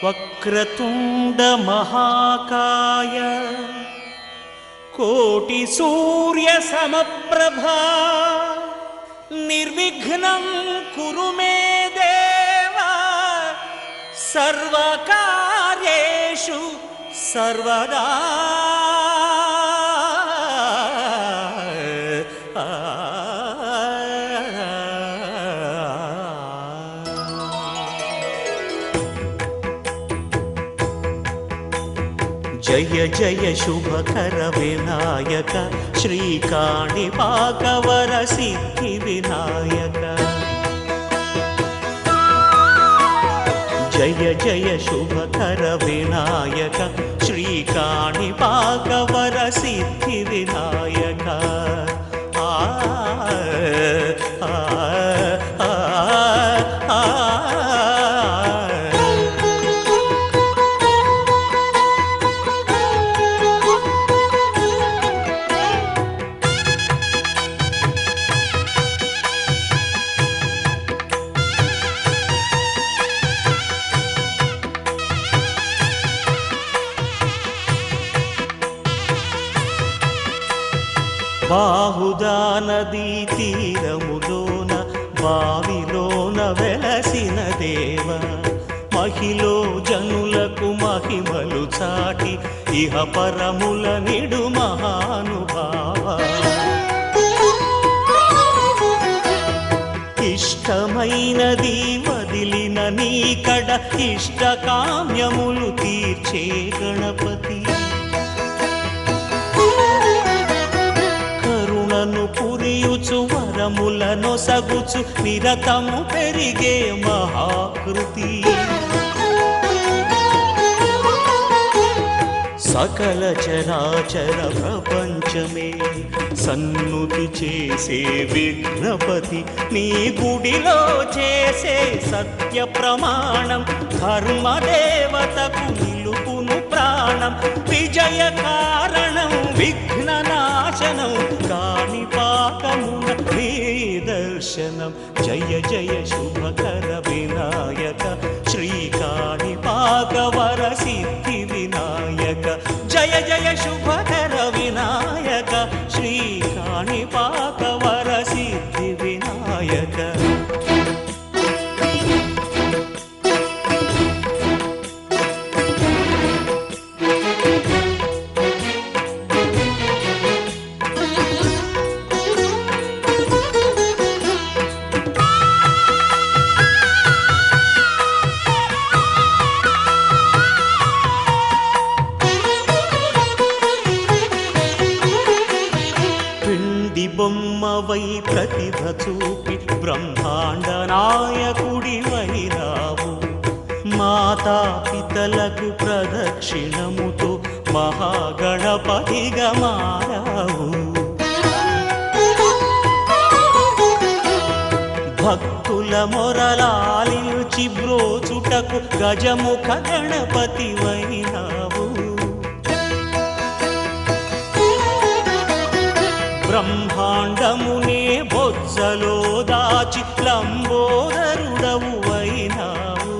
వక్రతుండ మహాకాయ కోటి సూర్య సమప్రభా నిర్విఘ్నం కురు మే దేవ సర్వకార్యేషు సర్వదా. జయ జయ శుభకర వినాయక శ్రీకాణిపాకవర సిద్ధి వినాయక. జయ జయ శుభకర వినాయక శ్రీకాణిపాకవర సిద్ధి వినాయక. బాహుదా నదీ తీరములోన బావిలోన వెలసిన దేవ మహిలో జనులకు మహిమలు చాటి ఇహ పరముల నిడు మహానుభావ. ఇష్టమైనది వదిలిన నీకడ ఇష్టకామ్యములు తీర్చే గణపతి. పురియుచు వరములను సగుచు నిరతము పెరిగే మహాకృతి. సకల చరాచర ప్రపంచమే సన్నుతి చేసే విఘ్నపతి. నీ గుడిలో చేసే సత్య ప్రమాణం ధర్మదేవతకు నిలుపును ప్రాణం. విజయ కారణం విఘ్న నాశనం కాణిపాకమున నీ దర్శనం. జయ జయ శుభకర వినాయక శ్రీకాణిపాకవర సిద్ధి వినాయక. జయ జయ శుభకర వినాయక శ్రీకాణిపాకవర సిద్ధి వినాయక. బొమ్మవై ప్రతిభ చూపి బ్రహ్మాండ నాయకుడి వైరావు. మాతా పితలకు ప్రదక్షిణముతో మహాగణపతిగా మారావు. భక్తుల మొరలాలించి బ్రోచుటకు గజముఖ గణపతి వైనావు. బ్రహ్మాండమునే బొజ్జలో దాచి లంబోదరుడవు అయినావు.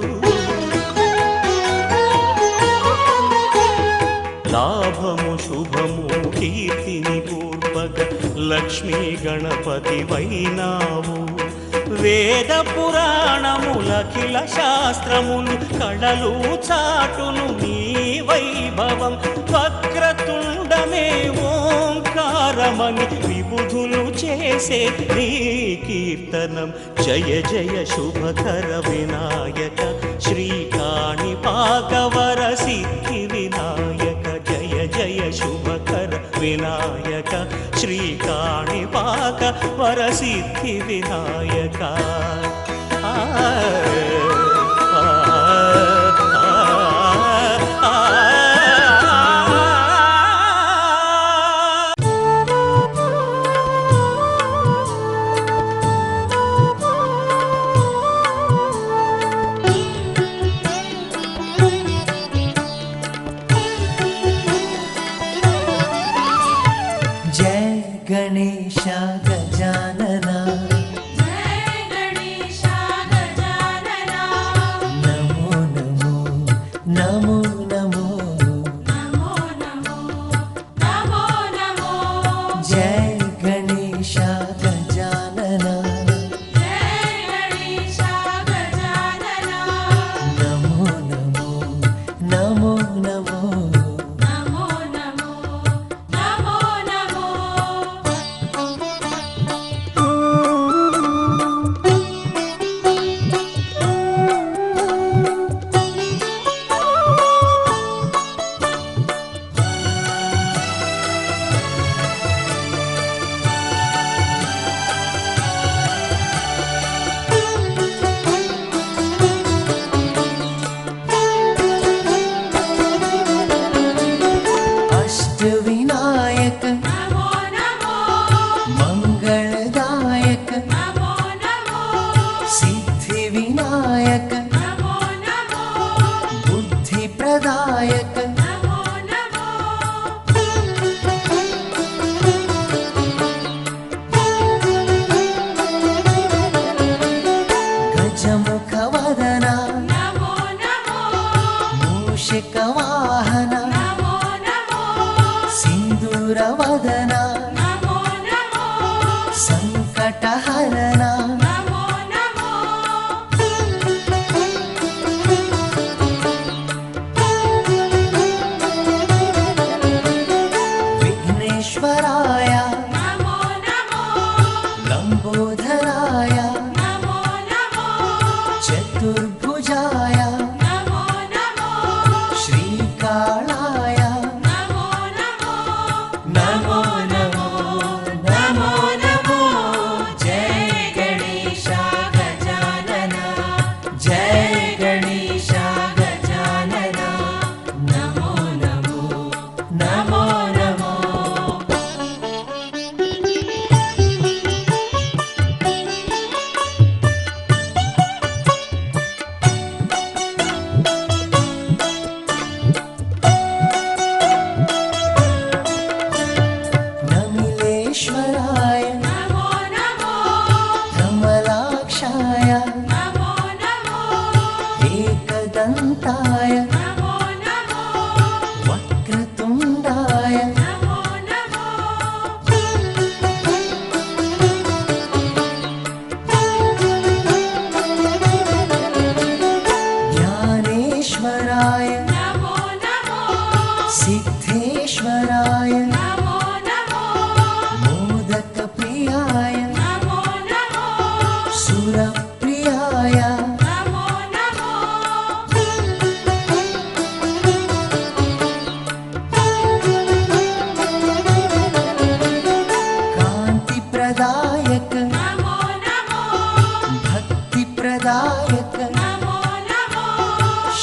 లాభము శుభము కీర్తిని పూర్వక లక్ష్మీ గణపతి వైనావు. వేద పురాణములఖిల శాస్త్రములు కళలు చాటును నీ వైభవం. వక్రతుండమే ఓంకారమని విబుధులు చేసే నీ కీర్తనం. జయ జయ శుభకర వినాయక శ్రీకాణిపాకవర సిద్ధి వినాయక. జయ జయ శుభకర వినాయక శ్రీకాణిపాకవర సిద్ధి వినాయక. गणेश गजानना, जय गणेश गजानना, नमो नमो नमो नमो नमो नमो जय गणेश गजानना जय गणेश गजानना नमो नमो नमो नमो नमो नमो नमो नमो अष्टविनायक नमो नमो मंगलदायक नमो नमो सिद्धिविनायक नमो नमो बुद्धिप्रदायक नमो नमो गजमुखवदना नमो नमो मूषिकवाहन नमो नमो सिन्दूरवदना नमो नमो सङ्कटहरणा नमो नमो विघ्नेश्वराय नमो नमो लम्बोदराय नमो नमो चतुर्भुजाय नमो नमो श्रीकालाय नमो नमो नमो नमो नमो नमो जय गणेश गजानना जय गणेश गजानना नमो नमो नमो नमो नमिलेश्वराय नमो नमो कमलाक्षाय नमो नमो एकदन्ताय नमो नमो वक्रतुण्डाय नमो नमो ज्ञानेश्वराय नमो नमो सिद्धेश्वराय नमो नमो मोदकप्रियाय नमो नमो सुरप्रियाय नमो नमो कान्तिप्रदायक नमो नमो भक्तिप्रदायक नमो नमो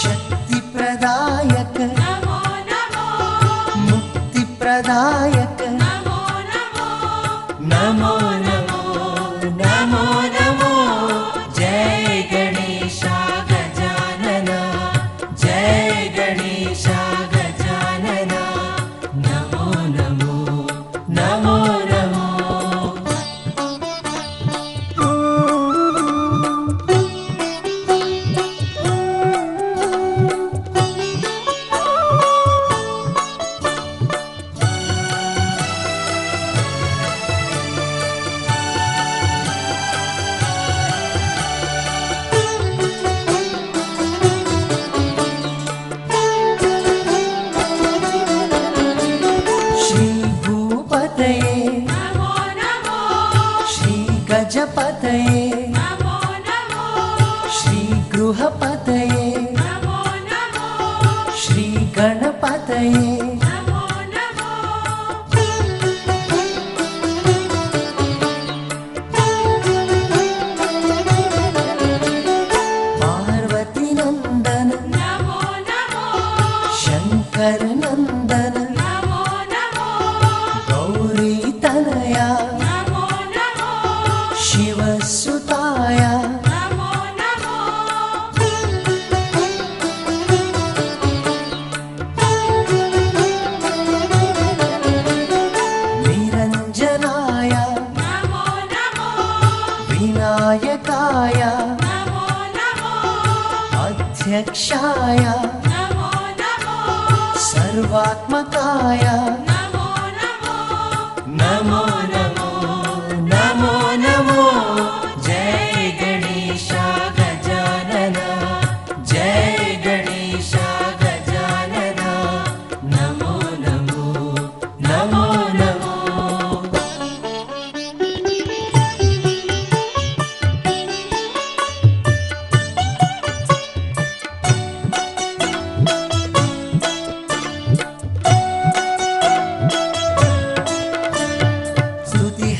शक्तिप्रदायक नमो नमो मुक्तिप्रदायक नमो नमो नमो नमो नमो नमो जय गणेश गजानना जय गणेश गजानना नमो नमो नमो नमो श्रीभूपतये नमो नमो श्रीगजपतये नमो नमो श्रीगृहपतये नमो नमो श्रीगणपतये नमो नमो पार्वतीनन्दन नमो नमो शङ्करनन्दन नमो नमो गौरीतनया नमो नमो शिवसुताय नमो नमो निरञ्जनाय नमो नमो विनायकाय नमो नमो अध्यक्षाय नमो सर्वात्मकाय नमो नमो नमो नमो नमो नमो जय गणेश गजानन जय गणेश गजानन नमो नमो नमो नमो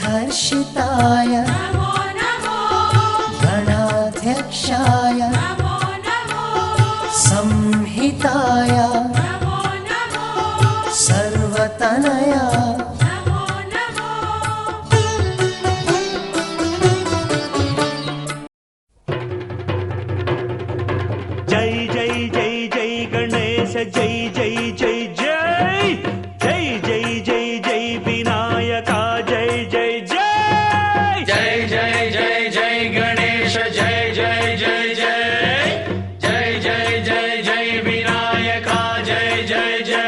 स्तुतिहर्षिताय नमो नमो गणाध्यक्षाय नमो नमो संहिताय नमो नमो सर्वतनया नमो नमो जय जय जय जय गणेश जय जय जय जय जय जय जय जय विनायका जय जय जय जय जय जय जय गणेश जय जय जय जय जय जय जय जय विनायका जय जय जय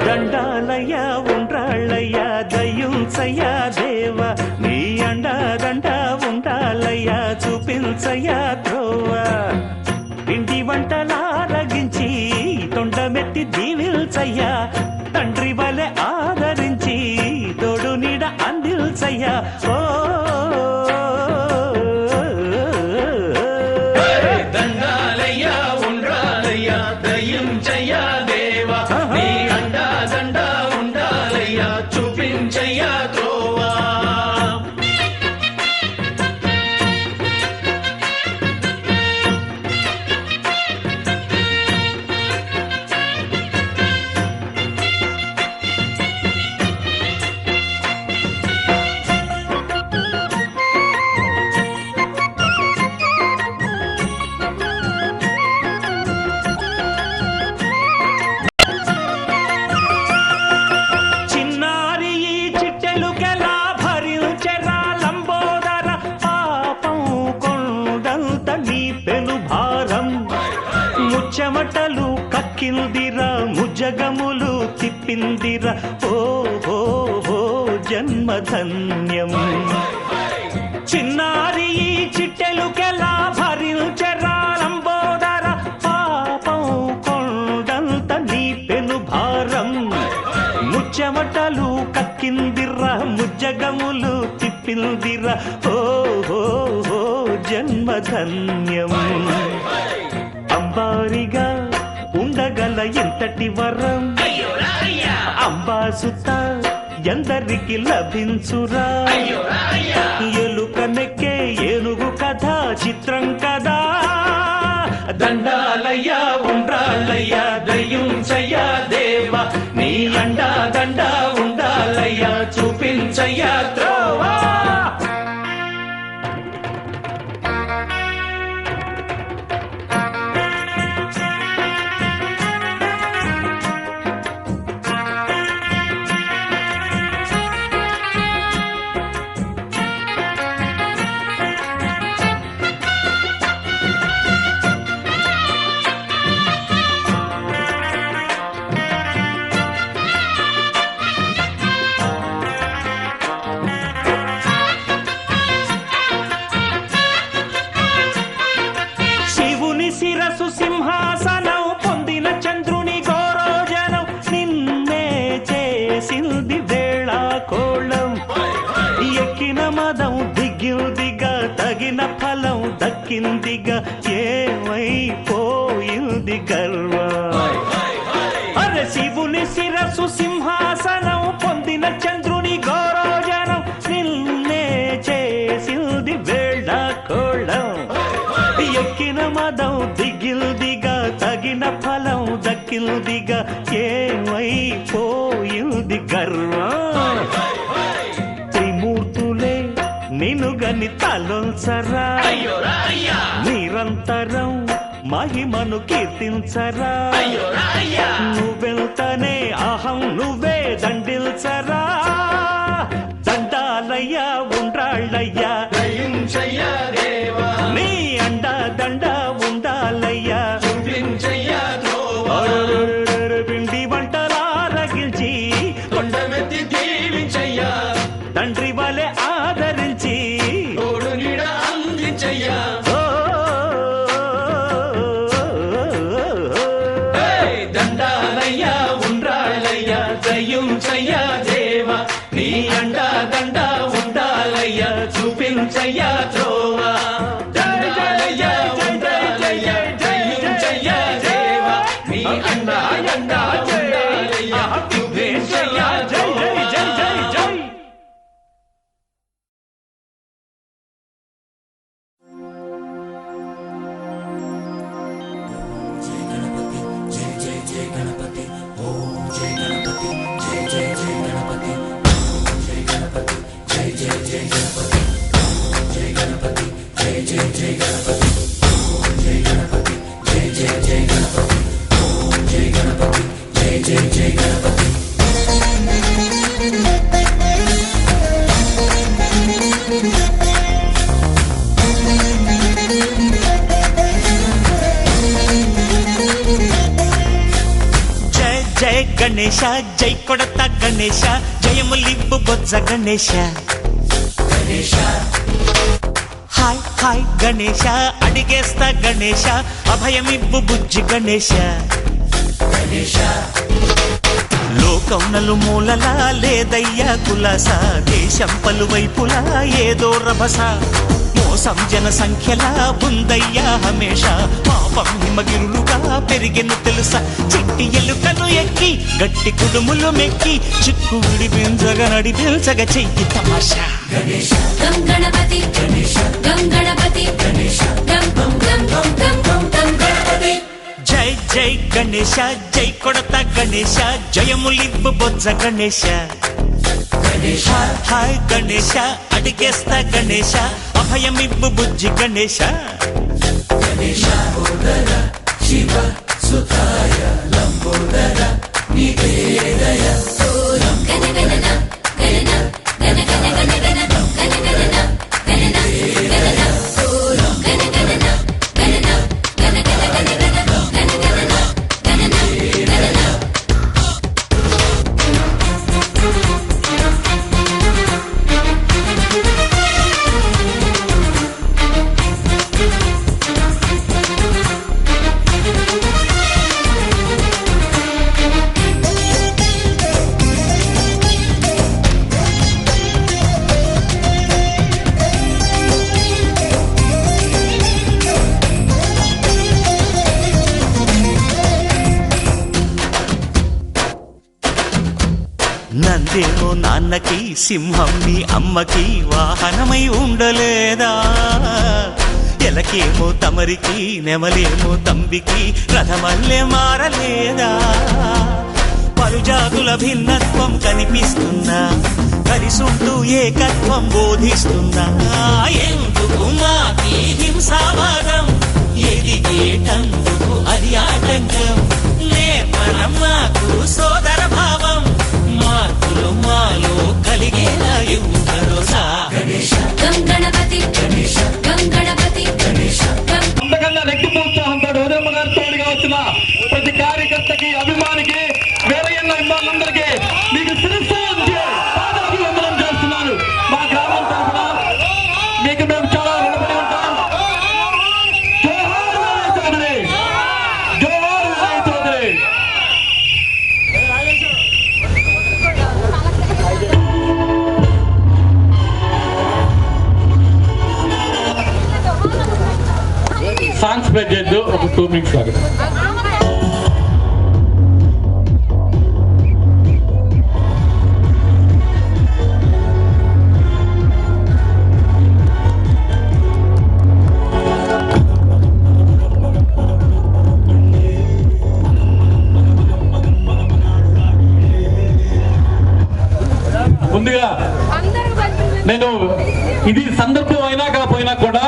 దండాలయ ఉండ్రాళ్ళయ్య దయ్యుంచయ్య దేవ నీ అండ దండ ఉండాలయ్య చూపించయ్య త్రోవ పిండి వంటలారగించి తొండమెత్తి దీవిల్చయ్య తండ్రి వలె ఆదరించి తోడు నీడ అందిల్చయ్య ఓ దండాలయ్య ఉండ్రాలయ్య దయ్యం జయ దేవ నీ అండా దండ ఉండాలయ్య చూపించయ్య త్రోవా చిన్నారి ఈ చిట్టెలుకెలా భరించెరా లంబోదర పాపం కొండంత నీ పెను భారం ముచ్చమటలు కక్కిందిరా ముజగములు తిప్పిందిరా ఓ హో హో జన్మధన్యం చిన్నారి ఈ చిట్టెలుకెలా భరించెరా లంబోదర పాపం కొండంత నీ పెను భారం ముచ్చమటలు కక్కిందిరా ముజ్జగములు తిప్పిందిరా ఓ హో హో జన్మధన్యం అంబారిగా ఉండగల ఎంతటి వరం అంబాసుత ఎందరికి లభించురా ఎలుక నెక్కే ఏనుగు కథ చిత్రం కదా దండాలయ్య ఉండ్రాలయ్య దయ్యుంచయ్య దేవ నీ అండా దండ ఉండాలయ్య చూపించయ్య త్రోవా శివుని శిరసు సింహాసనం పొందిన చంద్రుని గౌరోజనం నిన్నే చేసింది వేళ కోళం ఎక్కిన మదం దిగిందిగా తగిన ఫలం దక్కిందిగా ఏమైపోయింది గర్వం అరే శివుని శిరసు సింహాసనం పొందిన చంద్రుని గౌరోజనం నిన్నే చేసింది వేళ కోళం ఎక్కిన మదం దిగిల్దిగా తగిన ఫలం దక్కిల్దిగా ఏమైపోయింది గర్వం త్రిమూర్తులే నిన్నుగని తలొల్సరా నిరంతరం మహిమను కీర్తించరా అయ్యో రాయ్యా నువ్వెళ్తనే అహం నువ్వే దండిల్చరా దండాలయ్యా ఉండ్రాళ్ళయ్యా దయించయ్యా దేవా నీ అండ దండ ఉండాలయ్యా చూపించయ్యా త్రోవా పిండి వంటలారగించి కొండమెత్తి దీవించయ్యా తండ్రి వలె ఆదరించి తోడు నీడ అందించయ్యా ఏయ్ దండాలయ్యా ఉండ్రాళ్ళయ్యా దయించయ్యా దేవా నీ అండా దండ ఉండాలయ్యా చూపించయ్యా త్రోవా దండాలయ్యా ఉండాలయ్యా దయించయ్యా దేవా నీ అండా అండా ఉండాలయ్యా చూపించయ్యా జై జై జై జై జై జయ జయ గణేశ జై కొడత గణేశ జయములిబ్బు బొజ్జ గణేశ హాయ్ హాయ్ గణేశ అడిగేస్తా గణేశ అభయమిబ్బు బుజ్జి గణేశ లోకం నలుమూలలా లేదయ్యా కులాస దేశం పలువైపులా ఏదో రభస మోసం జన సంఖ్యలా ఉందయ్యా హమేష పాపం హిమగిరులుగా పెరిగెను తెలుసా చిట్టి ఎలుకలు ఎక్కి గట్టి కుడుములు మెక్కి చిక్కు విడిపించగా నడిపించగా చెయ్యి తమాషా గం గణపతి గం గణపతి గం గం గం గం గం గం గం గణపతి జై జై గణేశ జై కొడత గణేశ జయములిబ్బు బొజ్జ గణేశ హాయ్ హాయ్ గణేశ అడిగేస్తా గణేశ అభయమిబ్బు బుజ్జి గణేశ నందేమో నాన్నకి సింహం మీ అమ్మకి వాహనమై ఉండలేదా ఎలకేమో తమరికి నెమలేమో తంబికి రథమల్లే మారలేదా పలుజాతుల భిన్నత్వం కనిపిస్తున్నా కలిసుంటూ ఏకత్వం బోధిస్తున్నా ఎందుకు మాకి హింసావాదం ఎదిగేటందుకు అది ఆటంకం నేర్పడం మాకు సోదర భావం మార్పులు మాలో కలిగేలా భరోసా గం గణపతి గం గణపతి గం అంతకన్నా రెట్టింపు ఉత్సాహంతో ఉదయమ్మ గారి తోడుగా వచ్చిన ప్రతి కార్యకర్తకి అభిమానికి వేరయ్యన్న అభిమానులందరికీ మీకు శిరస్సు వంచి పాదాభివందనం చేస్తున్నాను. మా గ్రామం తరఫున మీకు మేము చాలా రుణపడి ఉంటాం. జోహార్ విజయ్ చౌదరి, జోహార్ విజయ్ చౌదరి. సాంగ్స్ ప్లే చేద్దు ఒక 2 minutes లాగా. ముందుగా నేను ఇది సందర్భం అయినా కాకపోయినా కూడా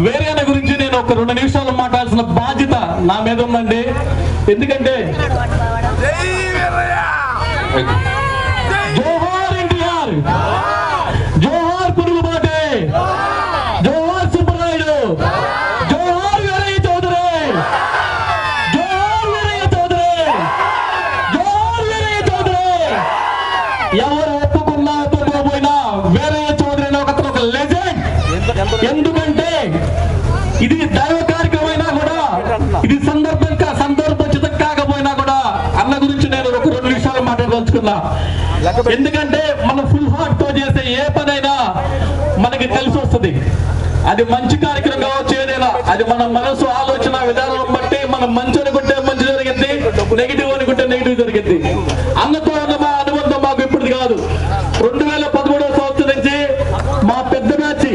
వేరే అన్న గురించి నేను ఒక 2 నిమిషాలు మాట్లాడాల్సిన బాధ్యత నా మీద ఉందండి. ఎందుకంటే జోహార్ ఎన్టీఆర్, జోహార్ పురుగుబాటే, జోహార్ సుబ్బరాయుడు, జోహార్ వీరయ్య చౌదరి, జోహార్ వీరయ్య చౌదరి, జోహార్ వీరయ్య చౌదరి. ఎవరు ఒప్పుకున్నా ఒప్పుకోకపోయినా వీరయ్య చౌదరి అనే ఒక లెజెండ్. ఎందుకంటే ఇది దైవ కార్యక్రమం అయినా కూడా, ఇది సందర్భోచితం కాకపోయినా కూడా అన్న గురించి నేను ఒక 2 నిమిషాలు మాట్లాడదలుచుకున్నా. ఎందుకంటే మనం ఫుల్ హార్ట్ తో చేసే ఏ పనైనా మనకి కలిసి వస్తుంది. అది మంచి కార్యక్రమం కావచ్చు, ఏదైనా అది మన మనసు ఆలోచన విధానం బట్టి మనం మంచి అనుకుంటే మంచి జరిగింది, నెగిటివ్ అనుకుంటే నెగిటివ్ జరిగింది. అన్నతో ఉన్న మా అనుబంధం మాకు ఇప్పుడు కాదు. 2013వ సంవత్సరం నుంచి మా పెద్ద బ్యాచ్,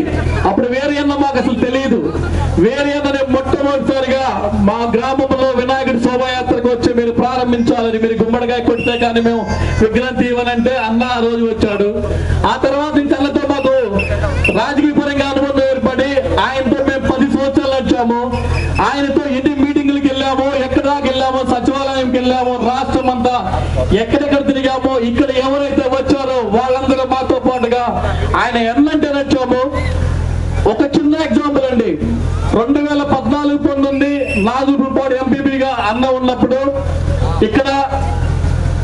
అప్పుడు వేరే అన్న మాకు అసలు తెలియదు. వేరే అన్ననే మొట్టమొదటిసారిగా మా గ్రామంలో వినాయకుడి శోభాయాత్రకు వచ్చి మీరు ప్రారంభించాలని, మీరు గుమ్మడికాయ కొడితే కానీ మేము విగ్రహం తీయమనంటే అన్న ఆ రోజు వచ్చాడు. ఆ తర్వాత నుంచి అన్నతో మాకు రాజకీయ పరంగా అనుబంధం ఏర్పడి ఆయనతో మేము 10 సంవత్సరాలు వచ్చాము. ఆయనతో ఎన్ని మీటింగులకు వెళ్ళాము, ఎక్కడ దాకా వెళ్ళాము, సచివాలయంకి వెళ్ళాము, రాష్ట్రం అంతా ఎక్కడెక్కడ తిరిగాము. ఇక్కడ ఎవరైతే వచ్చారో వాళ్ళందరూ మాతో పాటుగా ఆయన ఎన్నంటే నచ్చాము. ఒక చిన్న ఎగ్జాంపుల్ అండి, 2014-19 నాగులపాడు ఎంపీపీగా అన్న ఉన్నప్పుడు ఇక్కడ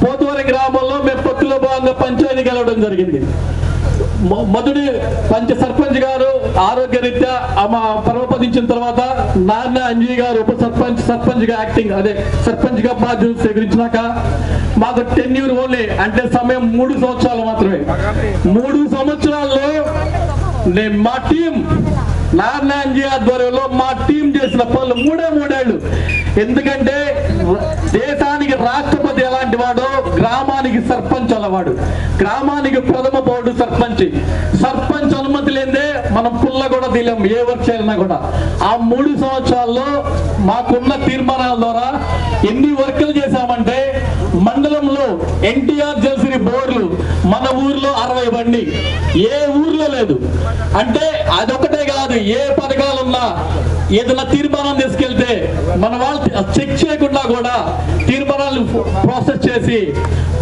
పోతువరి గ్రామంలో మేము పొత్తులో భాగంగా పంచాయతీ గెలవడం జరిగింది. మొదటి సర్పంచ్ గారు ఆరోగ్య రీత్యా పరమపదించిన తర్వాత నాన్న అంజీ గారు ఉప సర్పంచ్ గా యాక్టింగ్, అదే సర్పంచ్ గా బాధ్యత స్వీకరించినాక మాకు టెన్యూర్ ఓన్లీ, అంటే సమయం 3 సంవత్సరాలు మాత్రమే. 3 సంవత్సరాల్లో మా టీం నాన్న అంజీ ఆధ్వర్యంలో మా టీం చేసిన పనులు 3 ఏళ్ళు. ఎందుకంటే దేశానికి రాష్ట్రపతి ఎలాంటి వాడో గ్రామానికి సర్పంచ్ అలవాడు. గ్రామానికి ప్రథమ పౌరుడు సర్పంచ్. సర్పంచ్ అనుమతి లేదే మనం పుల్ల కూడా తీయలేం, ఏ వర్క్ చేయాలన్నా కూడా. ఆ 3 సంవత్సరాల్లో మాకున్న తీర్మానాల ద్వారా ఎన్ని వర్కులు చేశామంటే, మండలంలో ఎన్టీఆర్ జలసిరి బోర్లు మన ఊర్లో 60 బండి, ఏ ఊర్లో లేదు. అంటే అదొకటే కాదు, ఏ పథకాలున్నా ఏదైనా తీర్మానం తీసుకెళ్తే మన వాళ్ళు చెక్ చేయకుండా కూడా తీర్మానాలు ప్రాసెస్ చేసి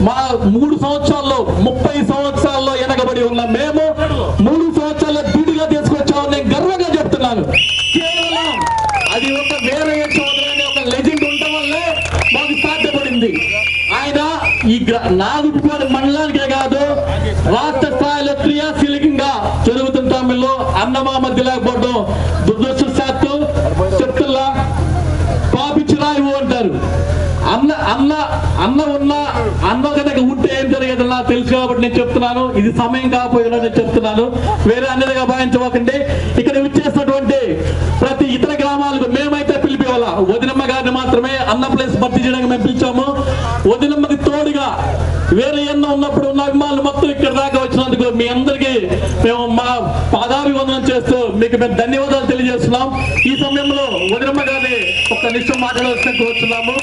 మా 3 సంవత్సరాల్లో 30 సంవత్సరాల్లో వెనకబడి ఉన్న మేము 3 సంవత్సరాల్లో దిడిగా తీసుకొచ్చామని నేను గర్వంగా చెప్తున్నాను. కేవలం అది ఒక వేరే చౌదరి అనే ఒక లెజెండ్ ఉండటం వల్లే మాకు సాధ్యపడింది. ఆయన ఈ నాగులపాడు మండలానికే కాదు, రాష్ట్ర స్థాయిలో క్రియాశీలకంగా జరుగుతున్న తమిళలో అన్నమా మధ్య లేకపోవడం దురదృష్టశాత్తు చెప్తున్నా పాపిచ్చిరాయి అంటారు. అన్న కనుక ఉంటే ఏం జరిగేది నాకు తెలుసు కాబట్టి నేను చెప్తున్నాను. ఇది సమయం కాకపోయినా నేను చెప్తున్నాను, వేరే అన్నిగా భావించబోకండి. ఇక్కడ విచ్చేసినటువంటి ప్రతి ఇతర గ్రామాలకు మేమైతే పిలిపివాళ్ళ వదినమ్మ గారిని మాత్రమే అన్న ప్లేస్ భర్తీ చేయడానికి మేము పిలిచాము. వదినమ్మకి తోడుగా వేరే ఎన్నో ఉన్నప్పుడు ఉన్న అభిమానులు మొత్తం ఇక్కడ దాకా వచ్చినందుకు మీ అందరికీ మేము మా పాదాభివందనం చేస్తూ మీకు మేము ధన్యవాదాలు తెలియజేస్తున్నాం. ఈ సమయంలో వదినమ్మ గారిని ఒక నిమిషం మాట్లాడవలసిన కోరుతున్నాము.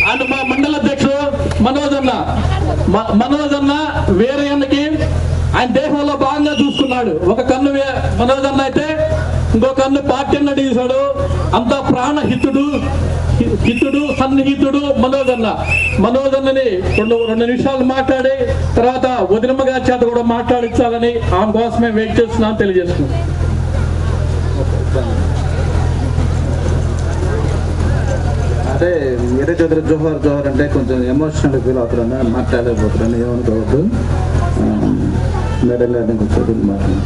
అండ్ మా మండల అధ్యక్షుడు మనోజ్ అన్న వేరే అన్నకి ఆయన దేహంలో భాగంగా చూసుకున్నాడు. ఒక కన్ను మనోజ్ అన్న అయితే ఇంకో కన్ను పార్టీ అన్న తీశాడు. అంత ప్రాణహితుడు సన్నిహితుడు మనోజ్ అన్నని 2 నిమిషాలు మాట్లాడి తర్వాత వదినమ్మ గారి చేత కూడా మాట్లాడించాలని ఆమె కోసమే వెయిట్ చేస్తున్నాను తెలియజేస్తున్నాను. అంటే వీరయ్య చౌదరి జోహార్ అంటే కొంచెం ఎమోషనల్ ఫీల్ అవుతారని మాట్లాడలేకపోతున్నాను, ఏమనుకోవద్దు. మేడం గారిని కొంచెం మాట్లాడు.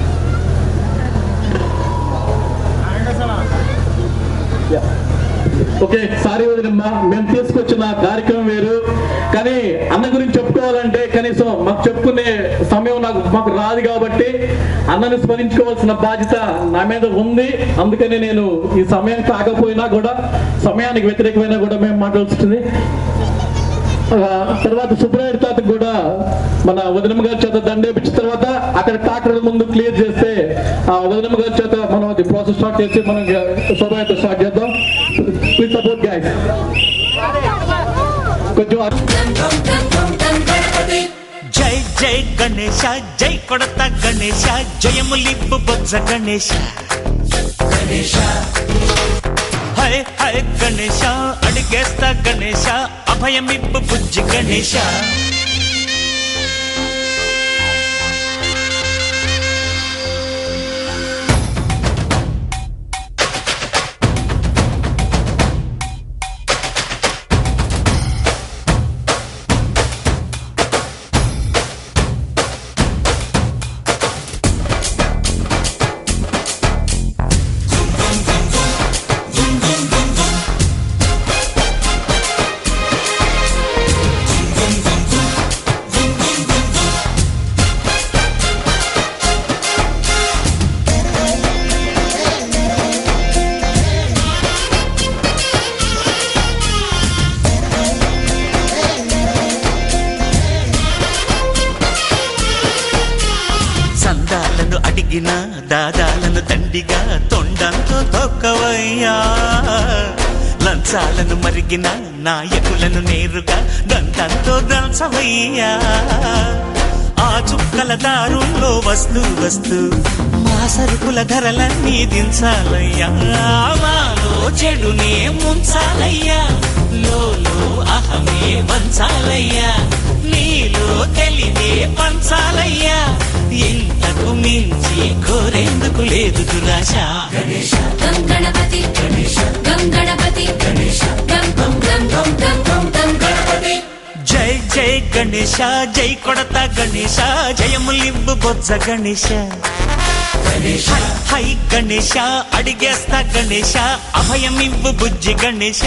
ఓకే, సారీ వదినమ్మా, మేము తీసుకొచ్చిన కార్యక్రమం వేరు, కానీ అన్న గురించి చెప్పుకోవాలంటే కనీసం మాకు చెప్పుకునే సమయం మాకు రాదు కాబట్టి అన్నని స్మరించుకోవాల్సిన బాధ్యత నా మీద ఉంది. అందుకని నేను ఈ సమయం కాకపోయినా కూడా, సమయానికి వ్యతిరేకమైనా కూడా మేము మాట్లాడుతుంది. తర్వాత సుబ్రాయుడు తాతకు కూడా మన వదినమ్మ గారి చేత దండేపించిన తర్వాత అక్కడ ట్రాక్టర్ ముందు క్లియర్ చేస్తే ఆ వదినమ్మ గారి చేత మనం అది ప్రాసెస్ స్టార్ట్ చేసి మనం శోభయాత్ర స్టార్ట్ చేద్దాం. Please support guys. కొంచెం జై జై గణేశ జై కొడత గణేశ జయములిబ్బు బొజ్జ గణేశ హై హై గణేశ అడిగేస్తా గణేశ అభయమిబ్బు బుజ్జి గణేశ అడిగిన దాదాలను దండిగా తొండంతో తొక్కవయ్యా లంచాలను మరిగిన నాయకులను నేరుగా దంతంతో దంచవయ్యా ఆ చుక్కల దారుల్లో వస్తూ వస్తూ మా సరుకుల ధరలన్నీ దించాలయ్యా మాలో చెడునే ముంచాలయ్యా లోలో అహమే వంచాలయ్యా నీలో తెలివే పంచాలయ్యా ఇంతకు మించి కోరేందుకు లేదు దురాశ గం గణపతి గం గణపతి గం గం గం గం గం గం గం గణపతి జై జై గణేశ జై కొడత గణేశ జయములిబ్బు బొజ్జ గణేశ హై గణేశ అడిగేస్తా గణేశ అభయమివ్వు బుజ్జి గణేశ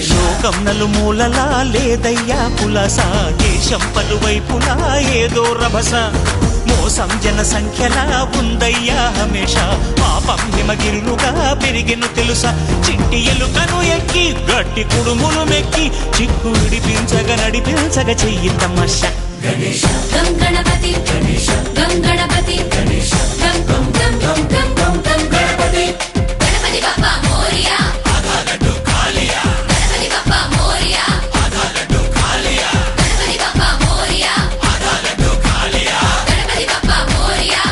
లోకం నలుమూలలా లేదయ్యా పులస దేశం పలువైపులా ఏదో రభస మోసం జన సంఖ్యలా ఉందయ్యా హమేష పాపం హిమగిరులుగా పెరిగెను తెలుసా చిట్టి ఎలుకను ఎక్కి గట్టి కుడుములు మెక్కి చిక్కు విడిపించగ నడిపించగ చెయ్యి తమాష గం గణపతి గం గణపతి గం గం గం గం గం గం గం Ganpati Ganpati Bappa Morya Ganpati Bappa Morya Ganpati Bappa Morya Ganpati Bappa Morya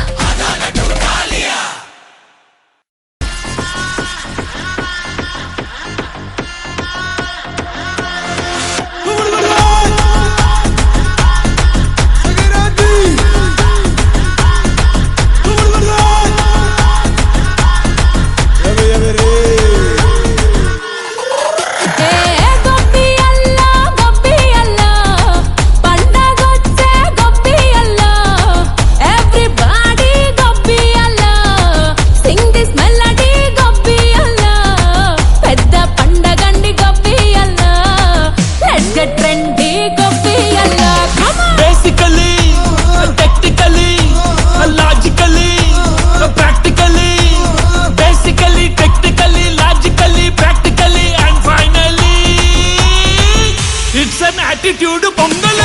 attitude Pongal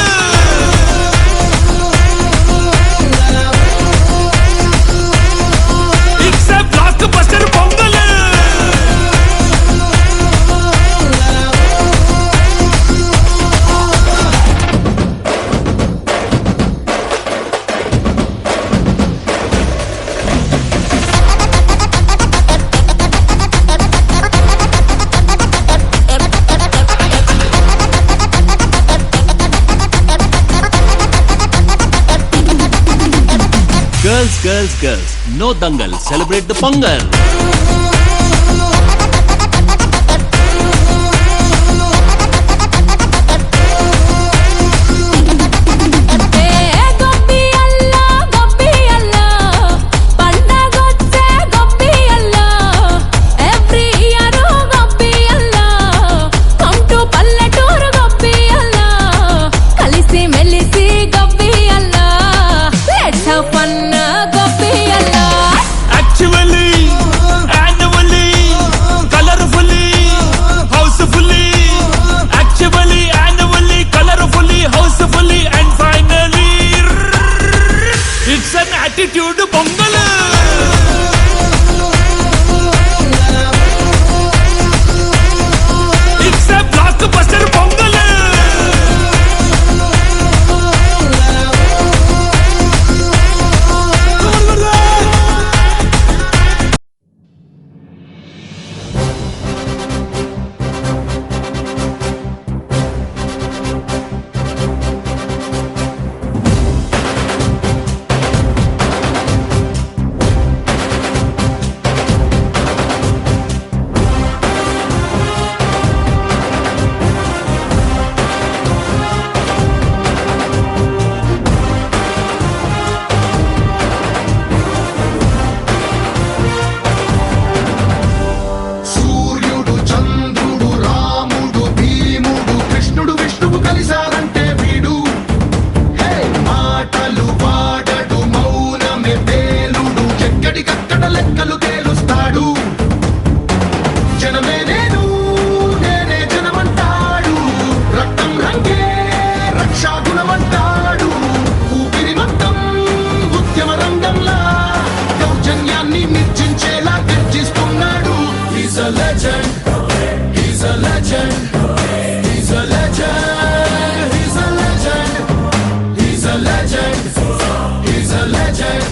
it's a blockbuster Pongal Girls, no dangal, celebrate the Pongal. Annually, లెక్కలు తేలుస్తాడు. జనమే నేను, నేనే జనమంటాడు. రక్తం రంగే రక్షాగుణమంటాడు. ఊపిరి మొత్తం ఉద్యమ రంగంలా దౌర్జన్యాన్ని నిర్జించేలా గర్జిస్తున్నాడు. He's a legend, he's a legend, he's a legend, he's a legend, he's a legend, he's a legend,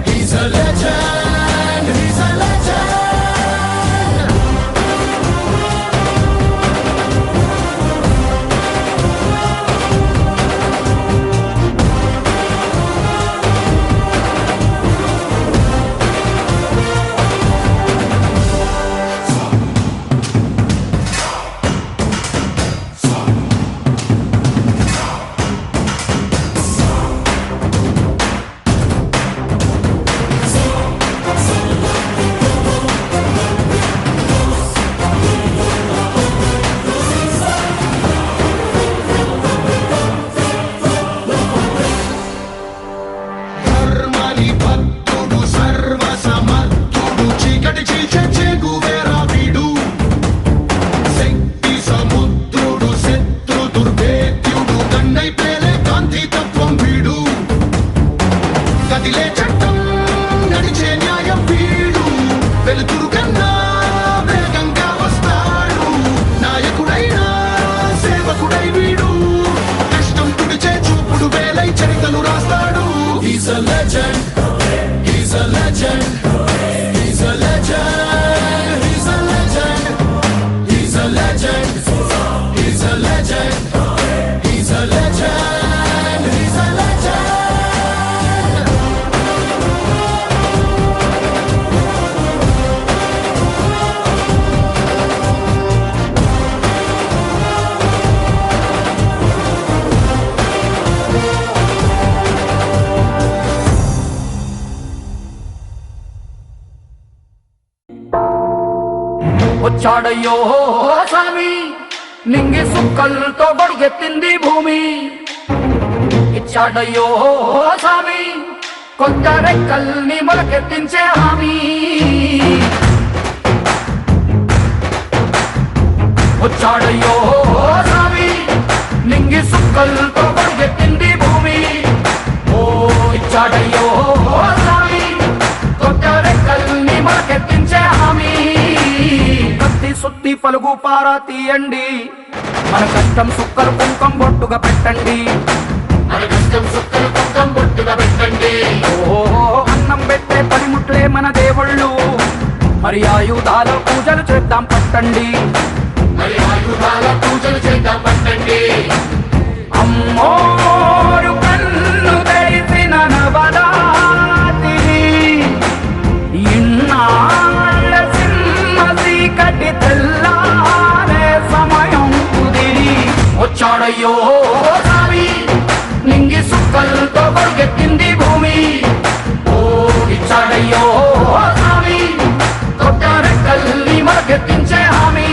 he's a legend, he's a legend. ధర్మాని భక్తుడు సర్వ సమర్థుడు చీకటి చీల్చే చెగువేరా వీడు. శక్తి సముద్రుడు శత్రు దుర్భేద్యుడు కన్నై పేలే గాంధీ తత్వం వీడు. కదిలే చట్టం నడిచే న్యాయం వీడు. వెలుతురు కన్నా వేగంగా వస్తాడు. నాయకుడైనా సేవకుడై వీడు. కష్టం తుడిచే చూపుడు వేలై చరితలు రాస్తాడు. He's a legend, he's a legend, he's a legend, he's a legend, he's a legend, he's a legend, he's a legend, he's a legend. వచ్చాడయ్యో స్వామి నింగి సుక్కలతో బడిగెత్తింది భూమి. ఇచ్చాడయ్యో స్వామి కొత్త రెక్కల్ని మొలకెత్తించే హామీ. వచ్చాడయ్యో స్వామి నింగి సుక్కలతో బడిగెత్తింది భూమి. ఓ ఇచ్చాడయ్యో స్వామి కొత్త రెక్కల్ని మొలకెత్తించే హామీ. కత్తి సుత్తి పలుగు పారా తీయండి. మన కష్టం సుక్కలు కుంకం బొట్టుగా పెట్టండి. మన కష్టం సుక్కలు కుంకం బొట్టుగా పెట్టండి. ఓ అన్నం పెట్టే పనిముట్లే మన దేవుళ్ళు. మరి ఆయుధాల పూజలు చేద్దాం పట్టండి. మరి ఆయుధాల పూజలు చేద్దాం పట్టండి. అమ్మోరు కన్ను తెరిసిన నవరాత్రి ఇన్నాళ్ళ సింహ చీకటి తెల్లారే సమయం కుదిరి. వచ్చాడయ్యో స్వామి నింగి సుక్కలతో బడిగెత్తింది భూమి. ఓ ఇచ్చాడయ్యో స్వామి కొత్త రెక్కల్ని మొలకెత్తించే హామీ.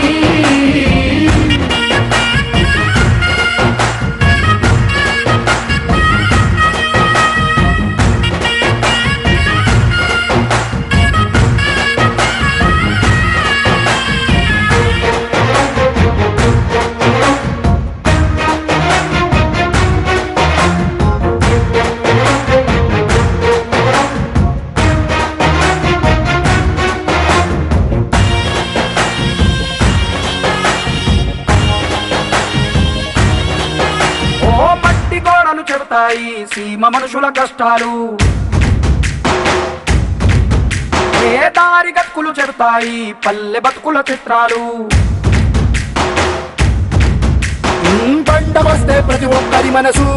చెబుతాయి సీమ మనుషుల కష్టాలు. ఏ దారి గతుకులు చెబుతాయి పల్లె బతుకుల చిత్రాలు. పంట వస్తే ప్రతి ఒక్కరి మనసు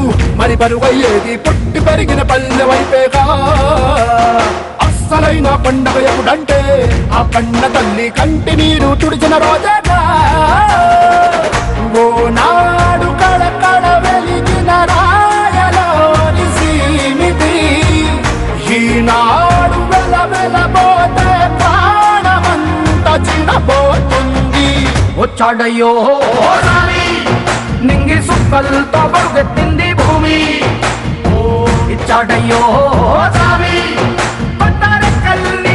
మరి బరువయ్యేది పుట్టి పెరిగిన పల్లె వైపేగా. అస్సలైన పండగ ఎప్పుడంటే ఆ కన్న తల్లి కంటి నీరు తుడిచిన రోజేగా. ఓ నాడు కడకడ వెలిగిన రాయలోని సీమిది ఈనాడు వెలవెలబోతే ప్రాణమంత చిన్నబోతుంది. వచ్చాడయ్యో నింగి సుక్కలతో బరుగెత్తింది భూమి. ఇచ్చాడయ్యో స్వామి కొత్త రెక్కల్ని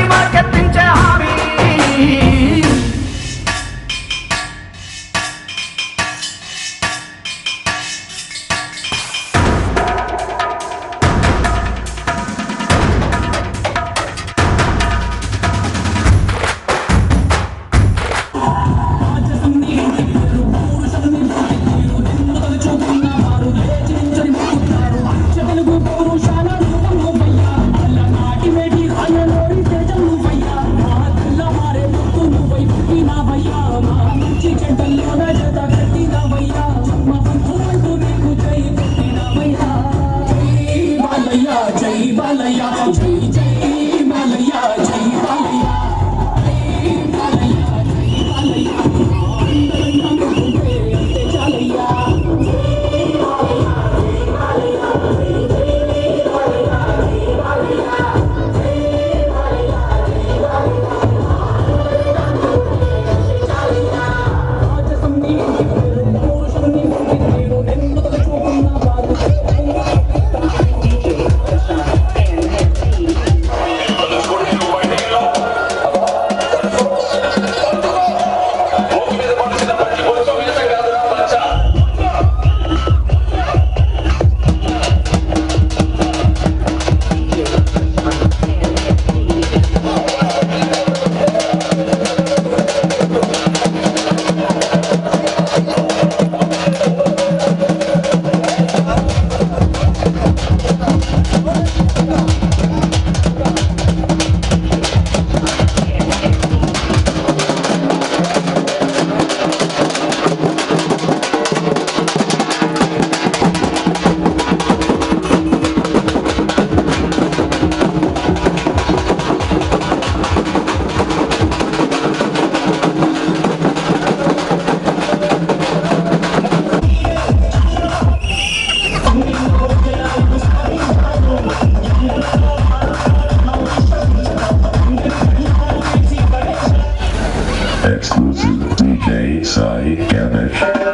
exclusive DJ Sai Ganesh.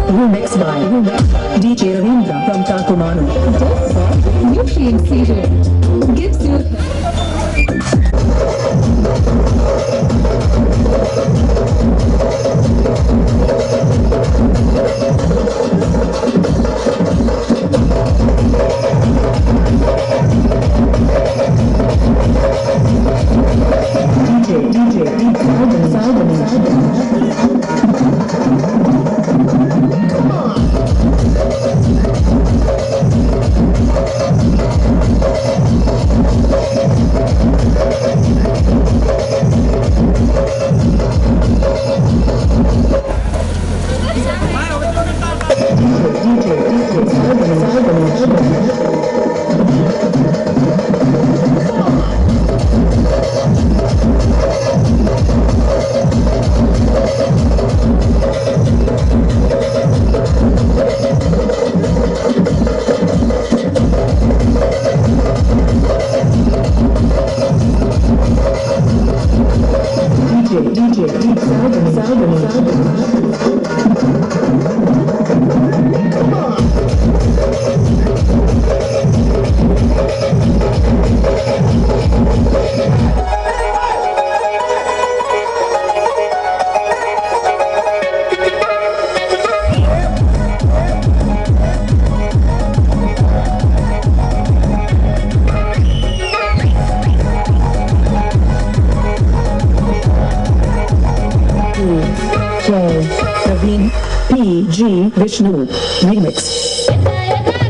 Remixed by DJ Ravindra from Takumano. Nutrient Season gives you Praveen PG Vishnu Remix.